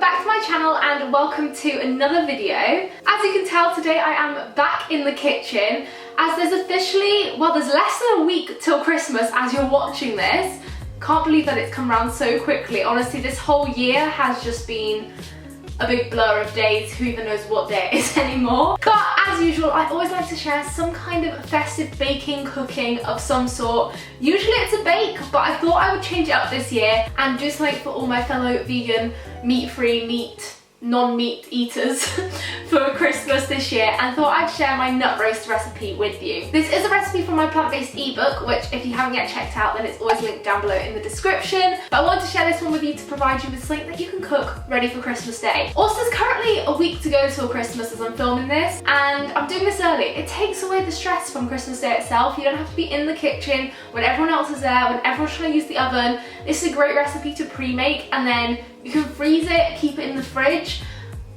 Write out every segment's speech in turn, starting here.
back to my channel and welcome to another video. As you can tell, today I am back in the kitchen as there's officially, well, there's less than a week till Christmas as you're watching this. Can't believe that it's come around so quickly. Honestly, this whole year has just been a big blur of days. Who even knows what day it is anymore? But as usual, I always like to share some kind of festive baking, cooking of some sort. Usually it's a bake, but I thought I would change it up this year and do something for all my fellow vegan, meat-free, non-meat eaters for Christmas this year, and thought I'd share my nut roast recipe with you. This is a recipe from my plant-based ebook, which if you haven't yet checked out, then it's always linked down below in the description. But I wanted to share this one with you to provide you with something that you can cook ready for Christmas Day. Also, there's currently a week to go till Christmas as I'm filming this, and I'm doing this early. It takes away the stress from Christmas Day itself. You don't have to be in the kitchen when everyone else is there, when everyone's trying to use the oven. This is a great recipe to pre-make, and then you can freeze it, keep it in the fridge,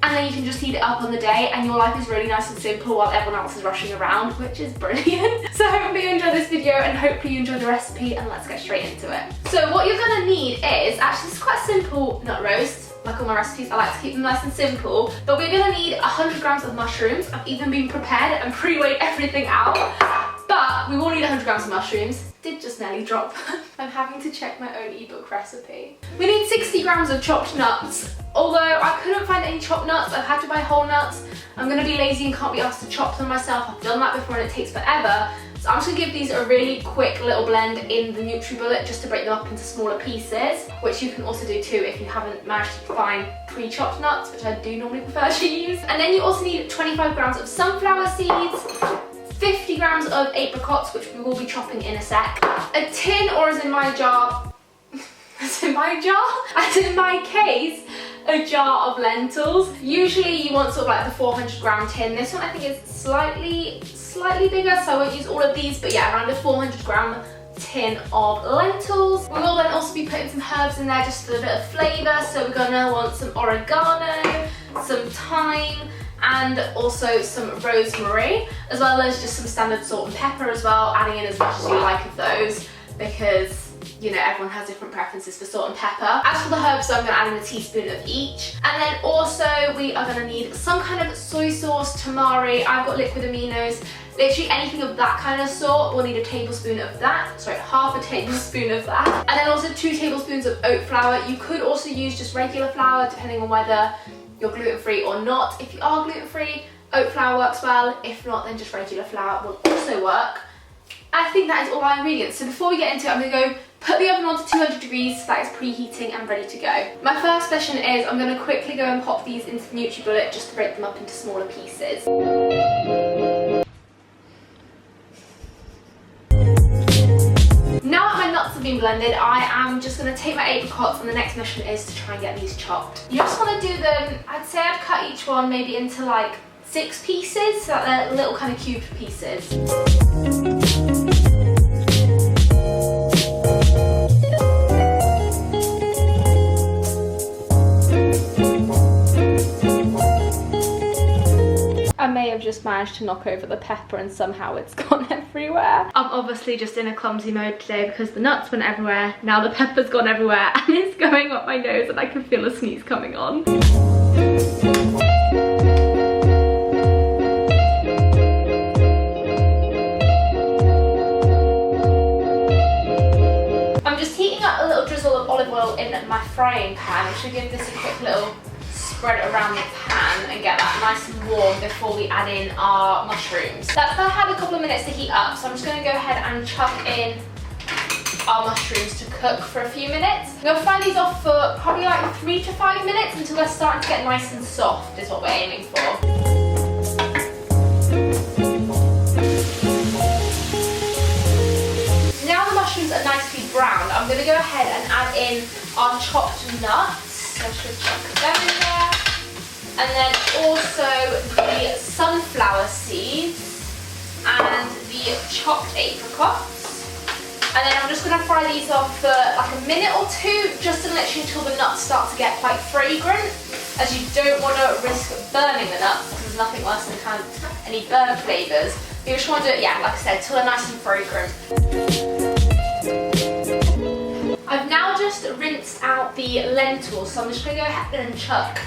and then you can just heat it up on the day, and your life is really nice and simple while everyone else is rushing around, which is brilliant. So hopefully you enjoy this video and hopefully you enjoy the recipe, and let's get straight into it. So what you're gonna need is, actually it's quite a simple nut roast. Like all my recipes, I like to keep them nice and simple, but we're gonna need 100 grams of mushrooms. I've even been prepared and pre-weighed everything out, but we will need 100 grams of mushrooms. Did just nearly drop. I'm having to check my own ebook recipe. We need 60 grams of chopped nuts. Although I couldn't find any chopped nuts, I've had to buy whole nuts. I'm gonna be lazy and can't be asked to chop them myself. I've done that before and it takes forever. So I'm just gonna give these a really quick little blend in the NutriBullet just to break them up into smaller pieces, which you can also do too if you haven't managed to find pre-chopped nuts, which I do normally prefer to use. And then you also need 25 grams of sunflower seeds, 50 grams of apricots, which we will be chopping in a sec, a tin, or as in my jar, as in my case, a jar of lentils. Usually you want sort of like the 400 gram tin. This one I think is slightly bigger, so I won't use all of these, but yeah, around a 400 gram tin of lentils. We will then also be putting some herbs in there just for a bit of flavour, so we're gonna want some oregano, some thyme, and also some rosemary, as well as just some standard salt and pepper as well, adding in as much as you like of those, because you know, everyone has different preferences for salt and pepper. As for the herbs, so I'm gonna add in a teaspoon of each. And then also we are gonna need some kind of soy sauce, tamari. I've got liquid aminos. Literally anything of that kind of sort, we'll need a tablespoon of that. Sorry, half a tablespoon of that. And then also 2 tablespoons of oat flour. You could also use just regular flour, depending on whether you're gluten-free or not. If you are gluten-free, oat flour works well. If not, then just regular flour will also work. I think that is all our ingredients. So before we get into it, I'm gonna go put the oven on to 200 degrees so that is preheating and ready to go. My first mission is I'm gonna quickly go and pop these into the NutriBullet just to break them up into smaller pieces. Now that my nuts have been blended, I am just going to take my apricots, and the next mission is to try and get these chopped. You just want to do them, I'd say I'd cut each one maybe into like 6 pieces, so that they're little kind of cubed pieces. I may have just managed to knock over the pepper and somehow it's gone everywhere. I'm obviously just in a clumsy mode today because the nuts went everywhere, now the pepper's gone everywhere, and it's going up my nose and I can feel a sneeze coming on. I'm just heating up a little drizzle of olive oil in my frying pan. I should give this a quick little spread around the pan and get that nice and warm before we add in our mushrooms. That's had a couple of minutes to heat up, so I'm just going to go ahead and chuck in our mushrooms to cook for a few minutes. I'm going to fry these off for probably like 3 to 5 minutes until they're starting to get nice and soft is what we're aiming for. Now the mushrooms are nicely browned, I'm going to go ahead and add in our chopped nuts. So I should chuck them in there. And then also the sunflower seeds and the chopped apricots. And then I'm just going to fry these off for like a minute or 2, just literally until the nuts start to get quite fragrant, as you don't want to risk burning the nuts, because there's nothing worse than kind of any burnt flavours. You just want to do it, yeah, like I said, till they're nice and fragrant. I've now just rinsed out grab the lentils, so I'm just going to go ahead and chuck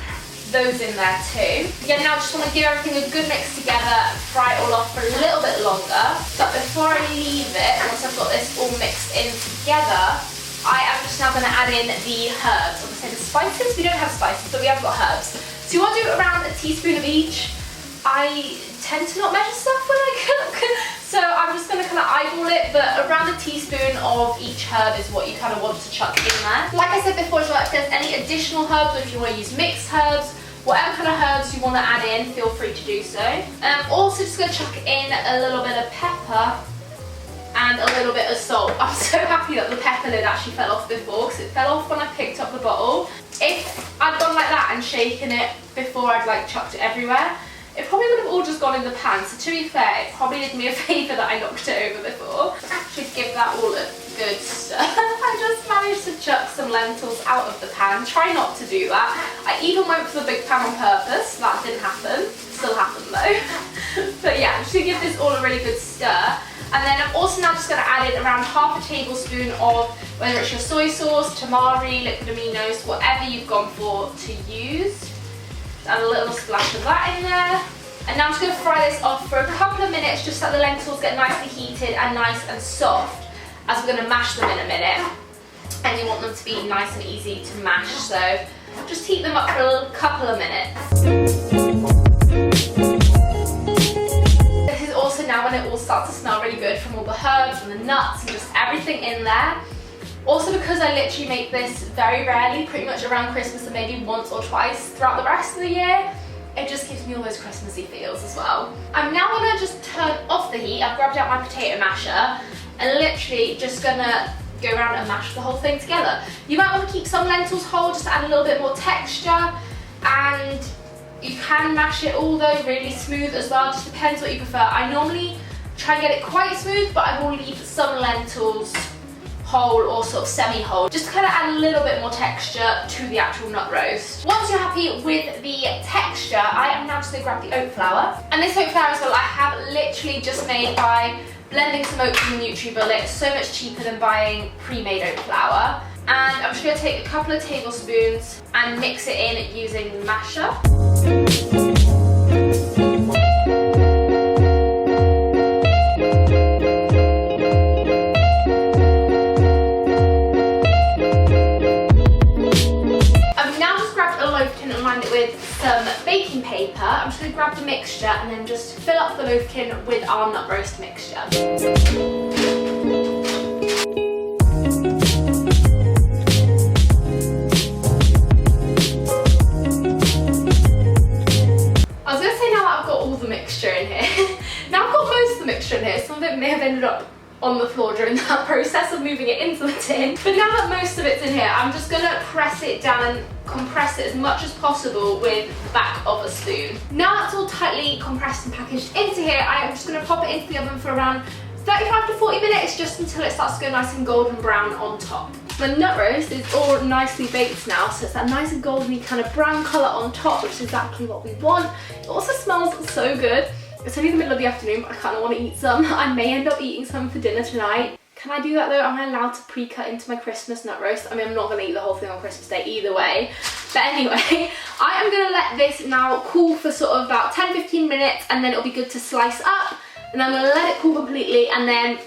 those in there too. Again, now I just want to give everything a good mix together, fry it all off for a little bit longer. But before I leave it, once I've got this all mixed in together, I am just now going to add in the herbs. I'm going to say the spices. We don't have spices, but we have got herbs. So you want to do around a teaspoon of each. I tend to not measure stuff when I cook, so I'm just going to kind of eyeball it, but around a teaspoon of each herb is what you kind of want to chuck in there. Like I said before as well, if there's any additional herbs, or if you want to use mixed herbs, whatever kind of herbs you want to add in, feel free to do so. I'm also just going to chuck in a little bit of pepper and a little bit of salt. I'm so happy that the pepper lid actually fell off before, because it fell off when I picked up the bottle. If I'd gone like that and shaken it before I'd like chucked it everywhere, it probably would have all just gone in the pan. So to be fair, it probably did me a favour that I knocked it over before. Actually give that all a good stir. I just managed to chuck some lentils out of the pan. Try not to do that. I even went for the big pan on purpose. That didn't happen. Still happened though. But yeah, I'm just going to give this all a really good stir. And then I'm also now just going to add in around half a tablespoon of, whether it's your soy sauce, tamari, liquid aminos, whatever you've gone for to use. Just add a little splash of that in there. And now I'm just going to fry this off for a couple of minutes, just so the lentils get nicely heated and nice and soft, as we're going to mash them in a minute. And you want them to be nice and easy to mash, so just heat them up for a couple of minutes. Also now when it all starts to smell really good from all the herbs and the nuts and just everything in there. Also, because I literally make this very rarely, pretty much around Christmas and maybe once or twice throughout the rest of the year, it just gives me all those Christmassy feels as well. I'm now going to just turn off the heat. I've grabbed out my potato masher and literally just going to go around and mash the whole thing together. You might want to keep some lentils whole just to add a little bit more texture, and you can mash it all though really smooth as well, just depends what you prefer. I normally try and get it quite smooth, but I will leave some lentils whole or sort of semi-whole, just to kind of add a little bit more texture to the actual nut roast. Once you're happy with the texture, I am now just going to grab the oat flour. And this oat flour as well, I have literally just made by blending some oats in the NutriBullet. It's so much cheaper than buying pre-made oat flour. And I'm just going to take a couple of tablespoons and mix it in using the masher. I've now just grabbed a loaf tin and lined it with some baking paper. I'm just going to grab the mixture and then just fill up the loaf tin with our nut roast mixture. In here. Now I've got most of the mixture in here. Some of it may have ended up on the floor during that process of moving it into the tin. But now that most of it's in here, I'm just going to press it down and compress it as much as possible with the back of a spoon. Now that's all tightly compressed and packaged into here, I am just going to pop it into the oven for around 35 to 40 minutes, just until it starts to go nice and golden brown on top. The nut roast is all nicely baked now, so it's that nice and golden kind of brown colour on top, which is exactly what we want. It also smells so good. It's only the middle of the afternoon, but I kind of want to eat some. I may end up eating some for dinner tonight. Can I do that though? Am I allowed to pre-cut into my Christmas nut roast? I mean, I'm not going to eat the whole thing on Christmas Day either way. But anyway, I am going to let this now cool for sort of about 10-15 minutes, and then it'll be good to slice up. And I'm going to let it cool completely, and then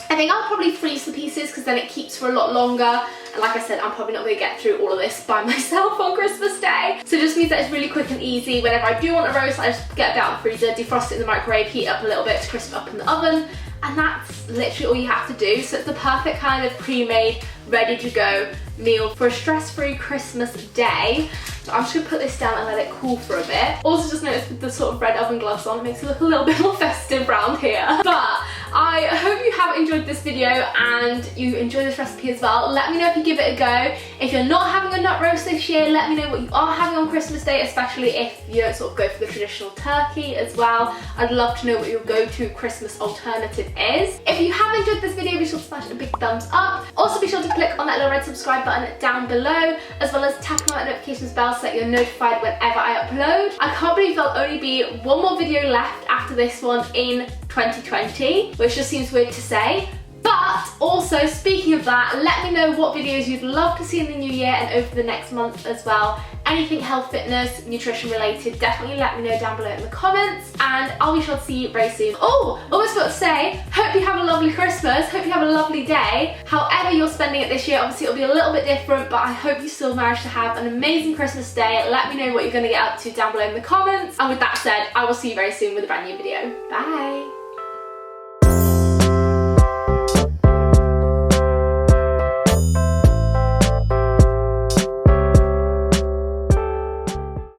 I think I'll probably freeze the pieces, because then it keeps for a lot longer. And like I said, I'm probably not going to get through all of this by myself on Christmas Day. So it just means that it's really quick and easy. Whenever I do want a roast, I just get it out of the freezer, defrost it in the microwave, heat it up a little bit to crisp it up in the oven. And that's literally all you have to do. So it's the perfect kind of pre-made, ready to go meal for a stress-free Christmas day. So I'm just going to put this down and let it cool for a bit. Also just noticed with the sort of red oven gloves on, it makes it look a little bit more festive around here. But I hope you have enjoyed this video and you enjoy this recipe as well. Let me know if you give it a go. If you're not having a nut roast this year, let me know what you are having on Christmas Day, especially if you don't sort of go for the traditional turkey as well. I'd love to know what your go-to Christmas alternative is. If you have enjoyed this video, be sure to smash a big thumbs up. Also be sure to click on that little red subscribe button down below, as well as tap on that notifications bell so that you're notified whenever I upload. I can't believe there'll only be one more video left after this one in 2020, which just seems weird to say, But also, speaking of that, let me know what videos you'd love to see in the new year and over the next month as well. Anything health, fitness, nutrition related, definitely let me know down below in the comments, and I'll be sure to see you very soon. Oh, almost forgot to say, hope you have a lovely Christmas, hope you have a lovely day. However you're spending it this year, obviously it'll be a little bit different, but I hope you still manage to have an amazing Christmas day. Let me know what you're going to get up to down below in the comments. And with that said, I will see you very soon with a brand new video. Bye!